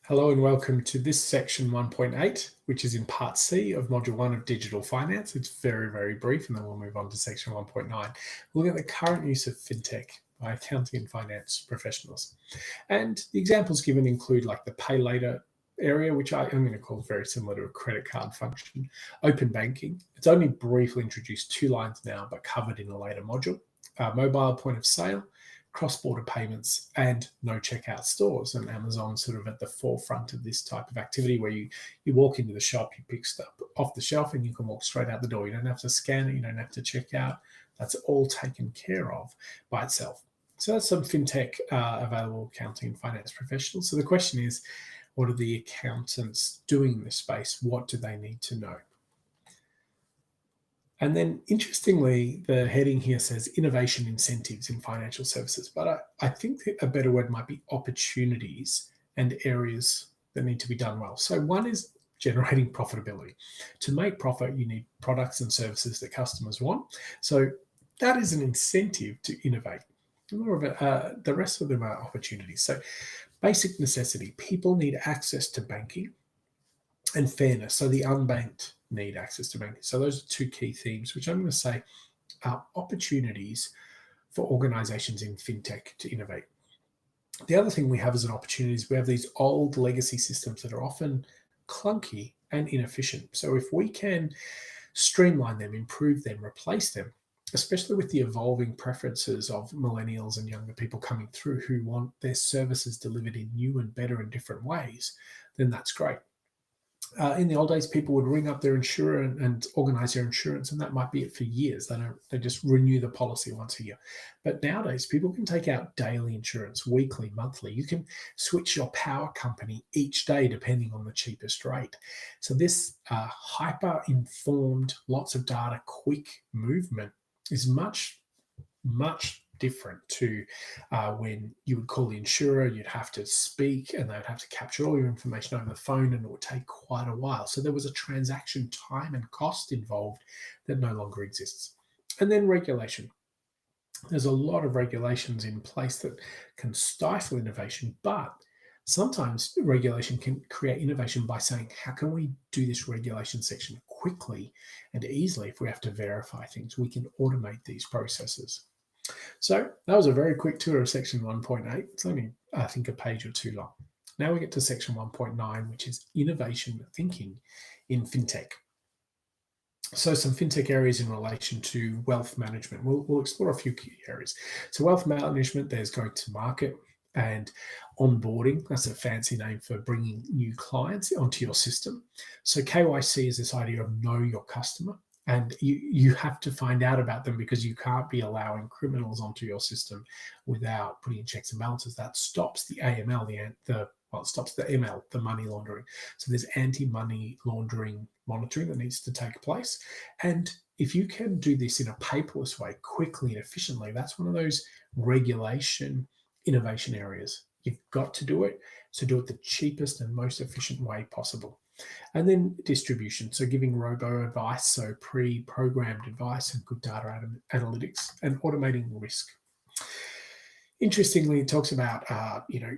Hello and welcome to this section 1.8, which is in part C of module 1 of digital finance. It's very, very brief, and then we'll move on to section 1.9. We'll look at the current use of fintech by accounting and finance professionals. And the examples given include like the pay later area, which I'm going to call very similar to a credit card function, open banking. It's only briefly introduced 2 lines now, but covered in a later module, mobile point of sale, cross-border payments, and no checkout stores. And Amazon's sort of at the forefront of this type of activity where you walk into the shop, you pick stuff off the shelf, and you can walk straight out the door. You don't have to scan it, you don't have to check out. That's all taken care of by itself. So that's some fintech available accounting and finance professionals. So the question is, what are the accountants doing in this space? What do they need to know? And then interestingly, the heading here says innovation incentives in financial services, but I think that a better word might be opportunities and areas that need to be done well. So one is generating profitability. To make profit, you need products and services that customers want. So that is an incentive to innovate. More of the rest of them are opportunities. So basic necessity, people need access to banking and fairness. So the unbanked need access to banking. So those are 2 key themes, which I'm going to say are opportunities for organizations in fintech to innovate. The other thing we have as an opportunity is we have these old legacy systems that are often clunky and inefficient. So if we can streamline them, improve them, replace them, especially with the evolving preferences of millennials and younger people coming through who want their services delivered in new and better and different ways, then that's great. In the old days, people would ring up their insurer and organize their insurance, and that might be it for years. They just renew the policy once a year. But nowadays, people can take out daily insurance, weekly, monthly. You can switch your power company each day depending on the cheapest rate. So this hyper-informed, lots of data, quick movement is much different to when you would call the insurer, you'd have to speak and they'd have to capture all your information over the phone, and it would take quite a while. So there was a transaction time and cost involved that no longer exists. And then regulation. There's a lot of regulations in place that can stifle innovation, but sometimes regulation can create innovation by saying, how can we do this regulation section quickly and easily? If we have to verify things, we can automate these processes. So that was a very quick tour of section 1.8. It's only, I think, a page or 2 long. Now we get to section 1.9, which is innovation thinking in fintech. So some fintech areas in relation to wealth management. We'll explore a few key areas. So wealth management, there's going to market and onboarding. That's a fancy name for bringing new clients onto your system. So KYC is this idea of know your customer. And you have to find out about them because you can't be allowing criminals onto your system without putting in checks and balances. That stops the AML, it stops the ML, the money laundering. So there's anti-money laundering monitoring that needs to take place. And if you can do this in a paperless way, quickly and efficiently, that's one of those regulation innovation areas. You've got to do it. So do it the cheapest and most efficient way possible. And then distribution, so giving robo advice, so pre-programmed advice and good data analytics, and automating risk. Interestingly, it talks about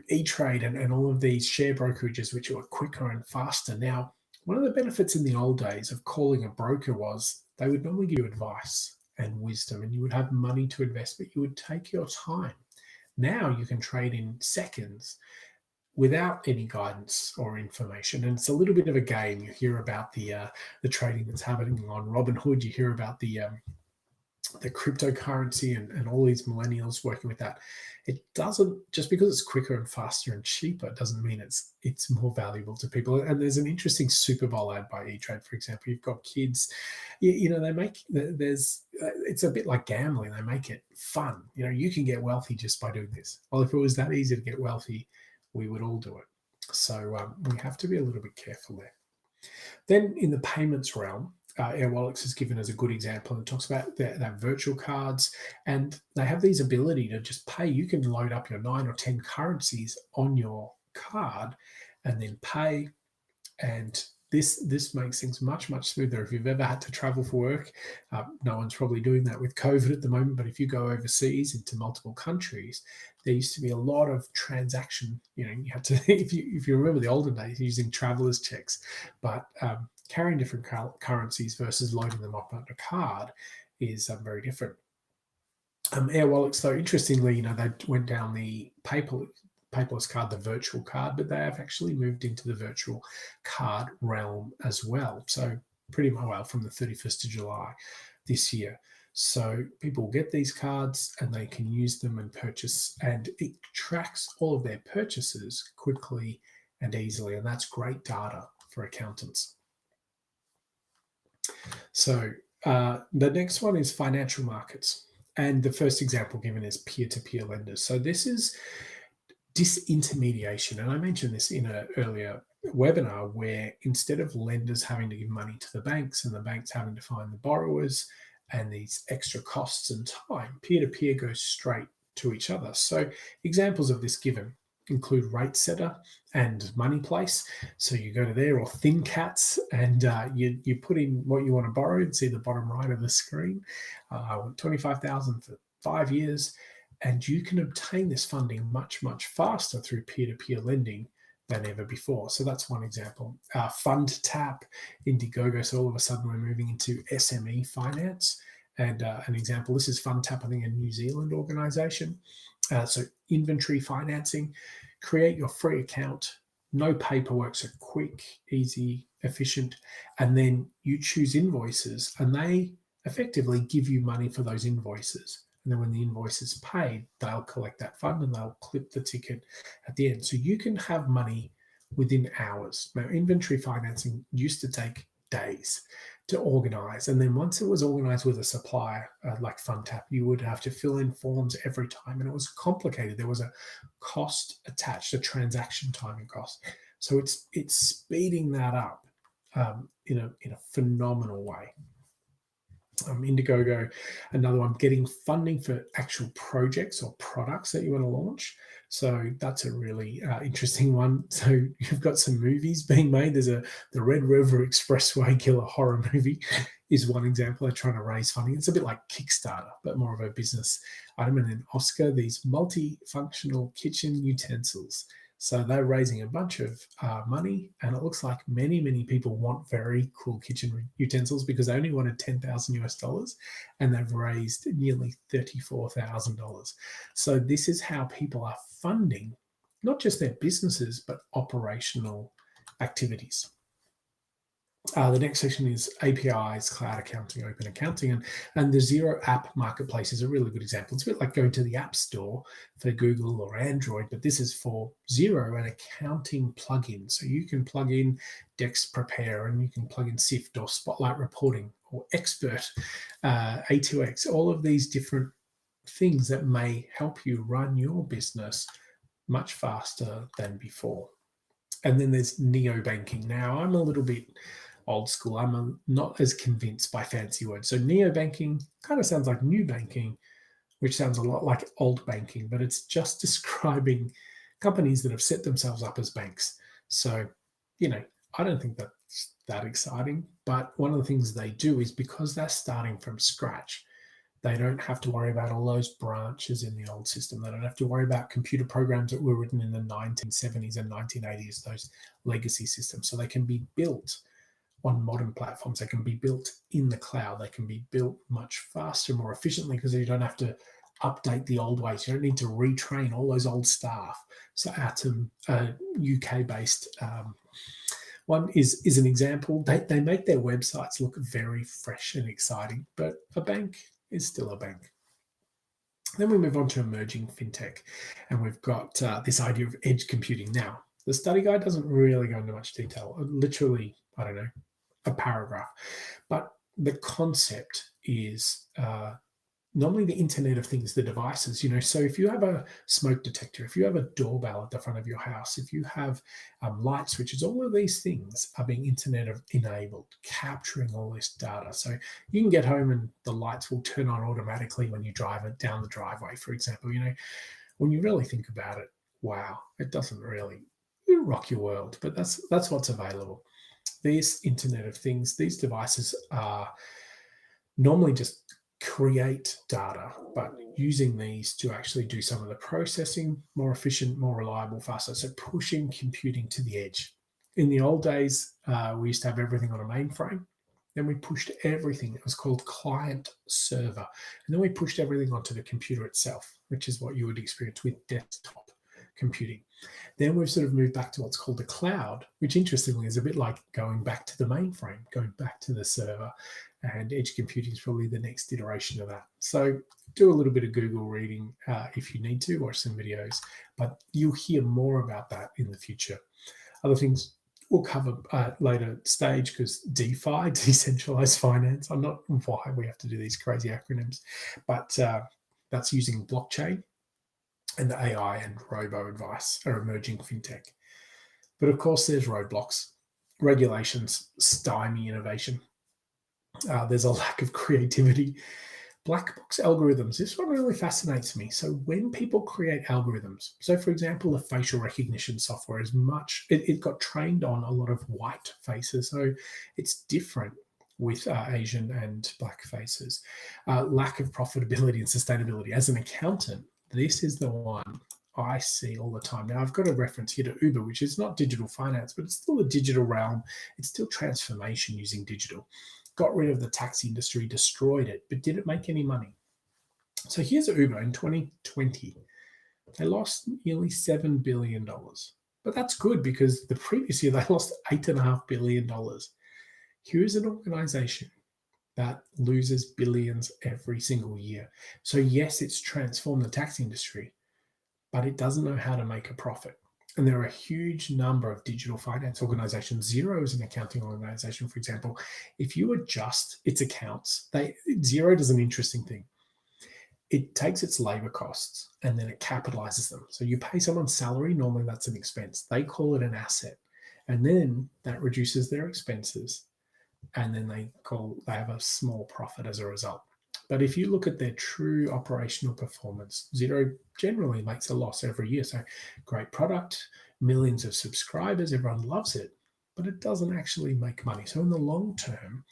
E-Trade and all of these share brokerages, which are quicker and faster. Now, one of the benefits in the old days of calling a broker was they would normally give you advice and wisdom, and you would have money to invest, but you would take your time. Now you can trade in seconds without any guidance or information. And it's a little bit of a game. You hear about the trading that's happening on Robinhood. You hear about the cryptocurrency and all these millennials working with that. It doesn't, just because it's quicker and faster and cheaper, doesn't mean it's more valuable to people. And there's an interesting Super Bowl ad by E-Trade, for example. You've got kids, they make, it's a bit like gambling. They make it fun. You can get wealthy just by doing this. Well, if it was that easy to get wealthy, we would all do it. So we have to be a little bit careful there. Then in the payments realm, Airwallex is given as a good example, and talks about their virtual cards, and they have these ability to just pay. You can load up your 9 or 10 currencies on your card and then pay, and this makes things much, much smoother. If you've ever had to travel for work, no one's probably doing that with COVID at the moment, but if you go overseas into multiple countries, there used to be a lot of transaction. You had to, if you remember the olden days, using travelers checks, but carrying different currencies versus loading them up on a card is very different. Air wallets, though, interestingly, they went down the paperless card, the virtual card, but they have actually moved into the virtual card realm as well. So pretty well from the 31st of July this year. So people get these cards and they can use them and purchase, and it tracks all of their purchases quickly and easily. And that's great data for accountants. So the next one is financial markets. And the first example given is peer-to-peer lenders. So this is disintermediation. And I mentioned this in an earlier webinar where instead of lenders having to give money to the banks and the banks having to find the borrowers and these extra costs and time, peer-to-peer goes straight to each other. So examples of this given include RateSetter and MoneyPlace. So you go to there, or ThinCats, and you put in what you want to borrow and see the bottom right of the screen. I want $25,000 for 5 years, and you can obtain this funding much, much faster through peer-to-peer lending than ever before. So that's one example. FundTap, Indiegogo. So all of a sudden we're moving into SME finance. And an example, this is FundTap, I think a New Zealand organization. So inventory financing, create your free account, no paperwork, so quick, easy, efficient, and then you choose invoices and they effectively give you money for those invoices. And then when the invoice is paid, they'll collect that fund and they'll clip the ticket at the end. So you can have money within hours. Now, inventory financing used to take days to organize. And then once it was organized with a supplier like FundTap, you would have to fill in forms every time. And it was complicated. There was a cost attached, a transaction timing cost. So it's speeding that up in a phenomenal way. Indiegogo, another one, getting funding for actual projects or products that you want to launch. So that's a really interesting one. So you've got some movies being made. There's the Red River Expressway killer horror movie is one example. They're trying to raise funding. It's a bit like Kickstarter, but more of a business item. And then Oscar, these multifunctional kitchen utensils. So they're raising a bunch of money, and it looks like many, many people want very cool kitchen utensils because they only wanted $10,000 and they've raised nearly $34,000. So this is how people are funding not just their businesses, but operational activities. The next section is APIs, cloud accounting, open accounting, and the Xero app marketplace is a really good example. It's a bit like going to the App Store for Google or Android, but this is for Xero, an accounting plugin. So you can plug in Dex Prepare, and you can plug in Sift or Spotlight Reporting or Expert, A2X, all of these different things that may help you run your business much faster than before. And then there's neobanking. Now, I'm a little bit old school. I'm not as convinced by fancy words. So neobanking kind of sounds like new banking, which sounds a lot like old banking, but it's just describing companies that have set themselves up as banks. So, I don't think that's that exciting, but one of the things they do is because they're starting from scratch, they don't have to worry about all those branches in the old system. They don't have to worry about computer programs that were written in the 1970s and 1980s, those legacy systems. So they can be built on modern platforms. They can be built in the cloud. They can be built much faster, more efficiently, because you don't have to update the old ways. You don't need to retrain all those old staff. So Atom, UK-based one is an example. They make their websites look very fresh and exciting, but a bank is still a bank. Then we move on to emerging fintech, and we've got this idea of edge computing. Now, the study guide doesn't really go into much detail. Literally, I don't know, a paragraph. But the concept is normally the Internet of Things, the devices, so if you have a smoke detector, if you have a doorbell at the front of your house, if you have light switches, all of these things are being Internet of enabled, capturing all this data. So you can get home and the lights will turn on automatically when you drive it down the driveway, for example. When you really think about it, wow, it doesn't really rock your world, but that's what's available. this Internet of Things, these devices are normally just create data, but using these to actually do some of the processing more efficient, more reliable, faster. So pushing computing to the edge. In the old days, we used to have everything on a mainframe. Then we pushed everything. It was called client server. And then we pushed everything onto the computer itself, which is what you would experience with desktop computing. Then we've sort of moved back to what's called the cloud, which interestingly is a bit like going back to the mainframe, going back to the server, and edge computing is probably the next iteration of that. So do a little bit of Google reading if you need to, watch some videos, but you'll hear more about that in the future. Other things we'll cover later stage, because DeFi, decentralized finance, I'm not why we have to do these crazy acronyms, but that's using blockchain, and AI and robo-advice are emerging fintech. But of course, there's roadblocks. Regulations stymie innovation. There's a lack of creativity. Black box algorithms. This one really fascinates me. So when people create algorithms, so for example, the facial recognition software is it got trained on a lot of white faces. So it's different with Asian and black faces. Lack of profitability and sustainability. As an accountant, this is the one I see all the time. Now, I've got a reference here to Uber, which is not digital finance, but it's still a digital realm. It's still transformation using digital. Got rid of the taxi industry, destroyed it, but did it make any money? So here's Uber in 2020. They lost nearly $7 billion. But that's good, because the previous year they lost $8.5 billion. Here's an organization that loses billions every single year. So yes, it's transformed the taxi industry, but it doesn't know how to make a profit. And there are a huge number of digital finance organizations. Xero is an accounting organization, for example. If you adjust its accounts, Xero does an interesting thing. It takes its labor costs and then it capitalizes them. So you pay someone's salary, normally that's an expense. They call it an asset. And then that reduces their expenses. And then they have a small profit as a result. But if you look at their true operational performance, Xero generally makes a loss every year. So great product, millions of subscribers, everyone loves it, but it doesn't actually make money. So in the long term,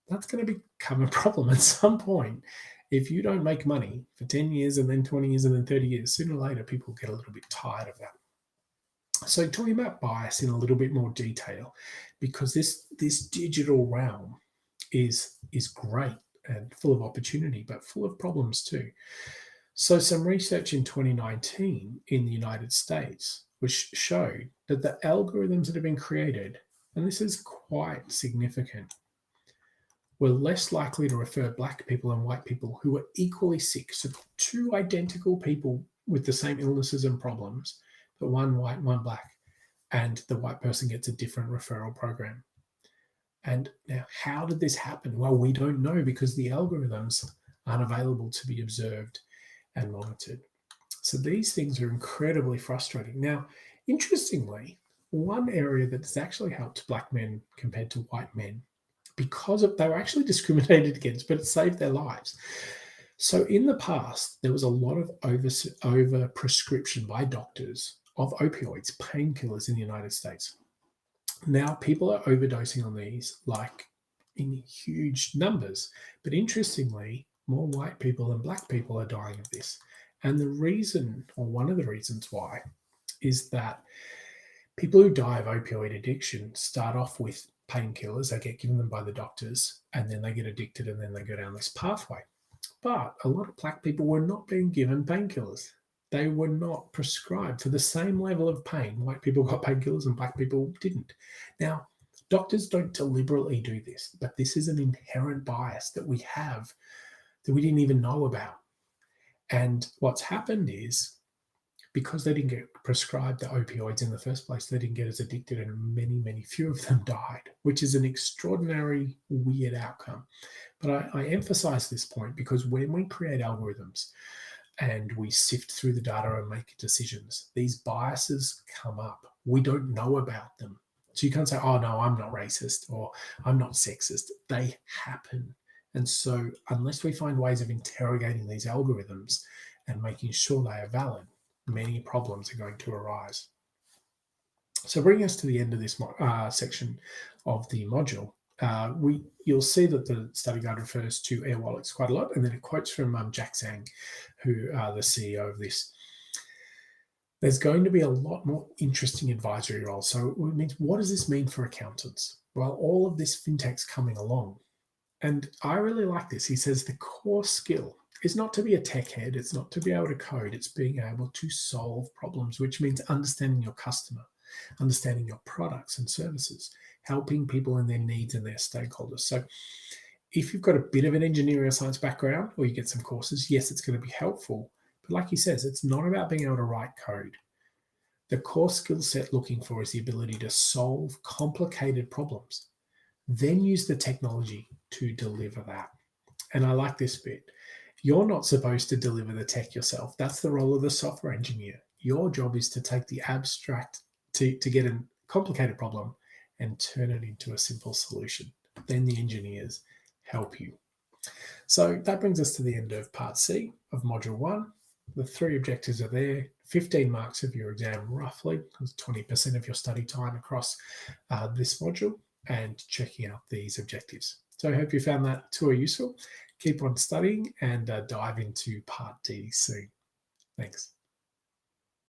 that's going to become a problem at some point. If you don't make money for 10 years and then 20 years and then 30 years, sooner or later, people get a little bit tired of that. So talking about bias in a little bit more detail, because this digital realm is great and full of opportunity, but full of problems too. So some research in 2019 in the United States, which showed that the algorithms that have been created, and this is quite significant, were less likely to refer black people and white people who were equally sick. So two identical people with the same illnesses and problems, but one white, one black, and the white person gets a different referral program. And now, how did this happen? Well, we don't know, because the algorithms aren't available to be observed and monitored. So these things are incredibly frustrating. Now, interestingly, one area that's actually helped black men compared to white men, because they were actually discriminated against, but it saved their lives. So in the past, there was a lot of over prescription by doctors of opioids, painkillers in the United States. Now people are overdosing on these like in huge numbers. But interestingly, more white people than black people are dying of this. And the reason, or one of the reasons why, is that people who die of opioid addiction start off with painkillers. They get given them by the doctors, and then they get addicted, and then they go down this pathway. But a lot of black people were not being given painkillers. They were not prescribed for the same level of pain. White people got painkillers and black people didn't. Now, doctors don't deliberately do this, but this is an inherent bias that we have that we didn't even know about. And what's happened is, because they didn't get prescribed the opioids in the first place, they didn't get as addicted, and many few of them died, which is an extraordinary, weird outcome. But I emphasize this point because when we create algorithms and we sift through the data and make decisions, these biases come up. We don't know about them. So you can't say, oh no, I'm not racist or I'm not sexist. They happen. And so unless we find ways of interrogating these algorithms and making sure they are valid, many problems are going to arise. So bringing us to the end of this section of the module, you'll see that the study guide refers to Air Wallets quite a lot, and then it quotes from Jack Zhang, who the CEO of this. There's going to be a lot more interesting advisory roles. So it means, what does this mean for accountants? Well, all of this fintech's coming along. And I really like this. He says the core skill is not to be a tech head. It's not to be able to code. It's being able to solve problems, which means understanding your customer, understanding your products and services, helping people in their needs and their stakeholders. So if you've got a bit of an engineering or science background, or you get some courses, yes, it's going to be helpful. But like he says, it's not about being able to write code. The core skill set looking for is the ability to solve complicated problems, then use the technology to deliver that. And I like this bit. You're not supposed to deliver the tech yourself. That's the role of the software engineer. Your job is to take the abstract, to get a complicated problem and turn it into a simple solution. Then the engineers help you. So that brings us to the end of part C of module 1. The 3 objectives are there. 15 marks of your exam, roughly. That's 20% of your study time across this module, and checking out these objectives. So I hope you found that tour useful. Keep on studying and dive into part D soon. Thanks.